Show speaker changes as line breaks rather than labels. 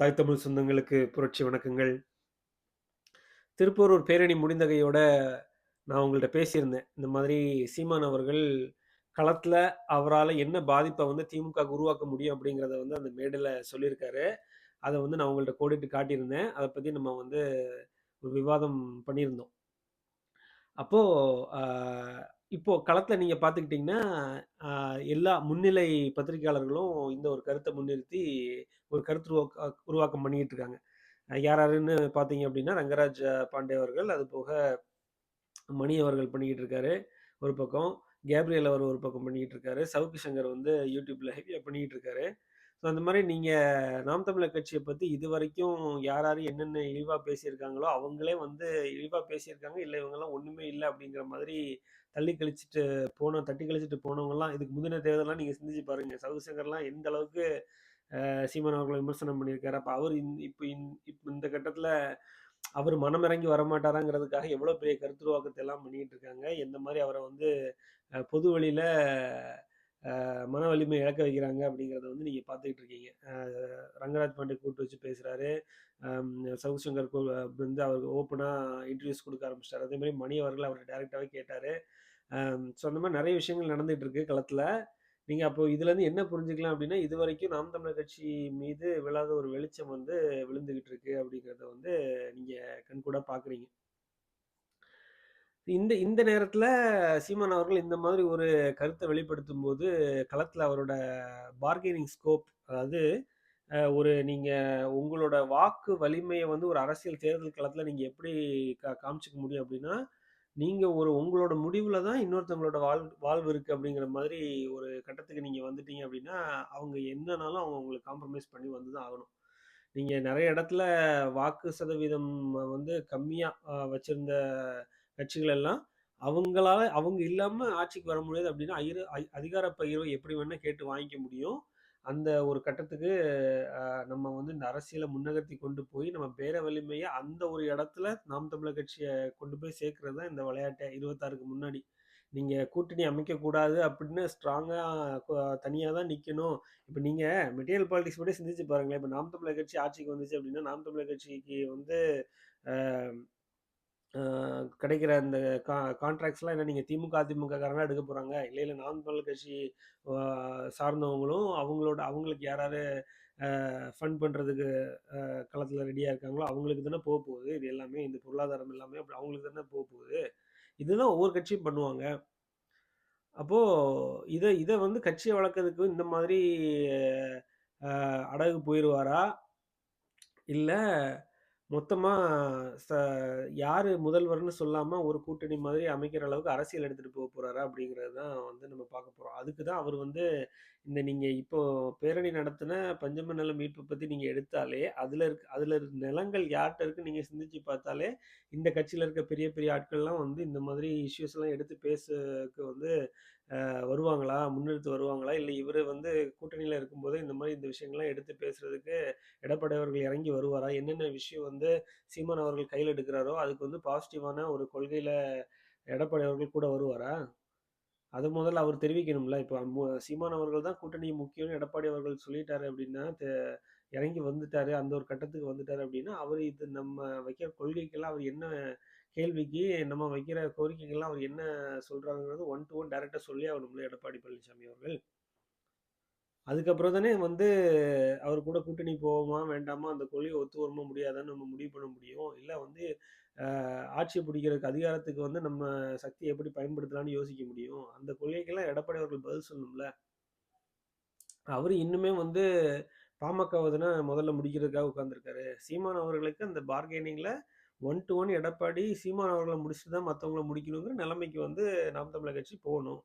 தாய் தமிழ் சொந்தங்களுக்கு புரட்சி வணக்கங்கள். திருப்போரூர் பேரணி முடிந்த கையோட நான் உங்கள்ட்ட பேசியிருந்தேன். இந்த மாதிரி சீமான் அவர்கள் களத்துல அவரால என்ன பாதிப்ப வந்து திமுகவுக்கு உருவாக்க முடியும் அப்படிங்கிறத வந்து அந்த மேடையில சொல்லியிருக்காரு. அத வந்து நான் உங்கள்ட்ட கோடிட்டு காட்டியிருந்தேன். அத பத்தி நம்ம வந்து ஒரு விவாதம் பண்ணியிருந்தோம். அப்போ அ இப்போ களத்துல நீங்க பார்த்துக்கிட்டீங்கன்னா, அ எல்லா முன்னிலை பத்திரிகையாளர்களும் இந்த ஒரு கருத்த முன்னிறுத்தி ஒரு கருத்து உருவாக்கம் பண்ணிக்கிட்டு இருக்காங்க. யார் யாருன்னு பார்த்தீங்க அப்படின்னா, ரங்கராஜ் பாண்டே அவர்கள், அதுபோக மணி அவர்கள் பண்ணிக்கிட்டு இருக்காரு, ஒரு பக்கம். கேப்ரியல் அவர் ஒரு பக்கம் பண்ணிக்கிட்டு இருக்காரு. சவுக்கு சங்கர் வந்து YouTubeல ஹெவியா பண்ணிக்கிட்டு இருக்காரு. ஸோ அந்த மாரி நீங்க நாம் தமிழர் கட்சிய பத்தி இதுவரைக்கும் யார் யாரு என்னென்ன இழிவா பேசியிருக்காங்களோ, அவங்களே வந்து இழிவா பேசியிருக்காங்க. இல்ல இவங்கலாம் ஒண்ணுமே இல்ல அப்படிங்கிற மாதிரி தள்ளி கழிச்சுட்டு தட்டி கழிச்சுட்டு போனவங்கலாம் இதுக்கு முந்தின தேர்தல்லாம் நீங்க சிந்திச்சு பாருங்க. சவுக்கு சங்கர்லாம் எந்த அளவுக்கு சீமான் அவர்கள விமர்சனம் பண்ணியிருக்காரு. அப்ப அவரு இப்ப இந்த கட்டத்துல அவரு மனமிறங்கி வரமாட்டாராங்கிறதுக்காக எவ்வளோ பெரிய கருத்துருவாக்கத்த எல்லாம் பண்ணிட்டு இருக்காங்க. எந்த மாரி அவர வந்து பொது வழியில மன வலிமை இழக்க வைக்கிறாங்க அப்படிங்கிறத வந்து நீங்க பார்த்துக்கிட்டு இருக்கீங்க. ரங்கராஜ் பாண்டே கூட்டு வச்சு பேசுறாரு. அம் சவுக்கு சங்கர் வந்து அவருக்கு ஓப்பனா இன்டர்வியூஸ் குடுக்க ஆரம்பிச்சுட்டாரு. அதே மாரி மணி அவர்கள் அவர டைரக்ட்டாவே கேட்டாரு. ஸோ அந்த மாரி நெறைய விஷயங்கள் நடந்துட்டு இருக்கு களத்துல. நீங்க அப்போ இதுலருந்து என்ன புரிஞ்சுக்கலாம் அப்படின்னா, இதுவரைக்கும் நாம் தமிழர் கட்சி மீது விழாத ஒரு வெளிச்சம் வந்து விழுந்துகிட்டு இருக்கு அப்படிங்கிறத வந்து நீங்க கண்கூடா பார்க்குறீங்க. இந்த இந்த நேரத்துல சீமான் அவர்கள் இந்த மாதிரி ஒரு கருத்த வெளிப்படுத்தும்போது, களத்துல அவரோட பார்கெனிங் ஸ்கோப் அதாவது ஒரு நீங்க உங்களோட வாக்கு வலிமைய வந்து ஒரு அரசியல் தேர்தல் களத்துல நீங்க எப்படி காமிச்சுக்க முடியும் அப்படின்னா, நீங்க உங்களோட முடிவுல தான் இன்னொருத்தவங்களோட வாழ்வு இருக்கு அப்படிங்கிற மாதிரி ஒரு கட்டத்துக்கு நீங்க வந்துட்டீங்க அப்படின்னா, அவங்க என்னனாலும் அவங்க உங்களுக்கு காம்ப்ரமைஸ் பண்ணி வந்து தான் ஆகணும். நீங்க நெறைய இடத்துல வாக்கு சதவீதம் வந்து கம்மியா வச்சிருந்த கட்சிகள் எல்லாம், அவங்க இல்லாம ஆட்சிக்கு வர முடியாது அப்படின்னா, அதிகார பகிர்வை எப்படி வேணா கேட்டு வாங்கிக்க முடியும். அந்த ஒரு கட்டத்துக்கு நம்ம வந்து இந்த அரசியல முன்னகர்த்தி கொண்டு போய், நம்ம பேர வலிமைய அந்த ஒரு இடத்துல நாம் தமிழர் கட்சிய கொண்டு போய் சேர்க்கிறது தான் இந்த விளையாட்டே 26க்கு முன்னாடி. நீங்க கூட்டணி அமைக்கக்கூடாது அப்படின்னு ஸ்ட்ராங்கா கொ தனியா தான் நிக்கணும். இப்ப நீங்க மெட்டீரியல் பாலிடிக்ஸ் மட்டும் சிந்திச்சு பாருங்களேன். இப்ப நாம் தமிழர் கட்சி ஆட்சிக்கு வந்துச்சு அப்படின்னா, நாம் தமிழர் கட்சிக்கு வந்து அ அ கிடைக்கிற இந்த கான்ட்ராக்ட்ஸ்லாம் என்ன நீங்க திமுக, அதிமுக காரங்களா எடுக்க போறாங்க? இல்ல நாம் தமிழர் கட்சி அ சார்ந்தவங்களும் அவங்களுக்கு யார் யாரு ஃபண்ட் பண்றதுக்கு களத்துல ரெடியா இருக்காங்களோ, அவங்களுக்கு தானே போகுது. இது எல்லாமே இந்த பொருளாதாரம் எல்லாமே அப்படி அவங்களுக்கு தானே போகுது. இதுதான் ஒவ்வொரு கட்சியும் பண்ணுவாங்க. அப்போ இத இத வந்து கட்சிய வளர்க்கறதுக்கு இந்த மாதிரி அ அடகு போயிருவாரா? இல்ல மொத்தமா ச யாரு முதல்வர்ன்னு சொல்லாம ஒரு கூட்டணி மாதிரி அமைக்கிற அளவுக்கு அரசியல் எடுத்துட்டு போறாரா? அப்படிங்கிறது தான் வந்து நம்ம பார்க்க போறோம். அதுக்கு தான் அவர் வந்து நீங்க இப்போ பேரணி நடத்தின பஞ்சம நில மீட்பு பத்தி நீங்க எடுத்தாலே, அதுல இருக்க நிலங்கள் யார்ட்ட இருக்குன்னு நீங்க சிந்திச்சு பார்த்தாலே, இந்த கட்சியில இருக்க பெரிய பெரிய ஆட்கள்லாம் வந்து இந்த மாதிரி இஷ்யூஸ்லாம் எடுத்து பேசக்கு வந்து வருவாங்களா? முன்னெடுத்து வருவாங்களா? இல்ல இவரு வந்து கூட்டணியில இருக்கும்போதே இந்த மாரி இந்த விஷயங்கள்லாம் எடுத்து பேசுறதுக்கு எடப்பாடி அவர்கள் இறங்கி வருவாரா? என்னென்ன விஷயம் வந்து சீமான் அவர்கள் கையில எடுக்கிறாரோ, அதுக்கு வந்து பாசிட்டிவான ஒரு கொள்கையில எடப்பாடி அவர்கள் கூட வருவாரா? அத முதல்ல அவர் தெரிவிக்கணும்ல. இப்ப சீமான் அவர்கள் தான் கூட்டணி முக்கியம்னு எடப்பாடி அவர்கள் சொல்லிட்டாரு அப்டின்னா, இறங்கி வந்துட்டாரு. அந்த ஒரு கட்டத்துக்கு வந்துட்டாரு அப்டின்னா, அவரு இது நம்ம வைக்கிற கொள்கைக்கெல்லாம் அவர் என்ன கேள்விக்கு நம்ம வைக்கிற கோரிக்கைகள்லாம் அவர் என்ன சொல்றாருங்கிறது ஒன் டூ ஒன் டைரக்ட்டா சொல்லியே ஆகணும்ல எடப்பாடி பழனிசாமி அவர்கள். அதுக்கப்புறம் தானே வந்து அவர் கூட கூட்டணி போவோமா, வேண்டாமா, அந்த கொள்கை ஒத்து வருமா, முடியாதான்னு நம்ம முடிவு பண்ண முடியும். இல்ல வந்து ஆட்சிய பிடிக்கிறதுக்கு அதிகாரத்துக்கு வந்து நம்ம சக்திய எப்படி பயன்படுத்தலாம்னு யோசிக்க முடியும். அந்த கொள்கைக்கெல்லாம் எடப்பாடி அவர்கள் பதில் சொல்லணும்ல. அவரு இன்னுமே வந்து பாமகவ தான முதல்ல முடிக்கிறதுக்காக உட்கார்ந்திருக்காரு. சீமான் அவர்களுக்கு அந்த பார்கெனிங்ல ஒன் டூ ஒன் எடப்பாடி சீமான் அவர்கள முடிச்சுட்டு தான் மத்தவங்கள முடிக்கணுங்கிற நிலைமைக்கு வந்து நாம் தமிழர் கட்சி போணும்.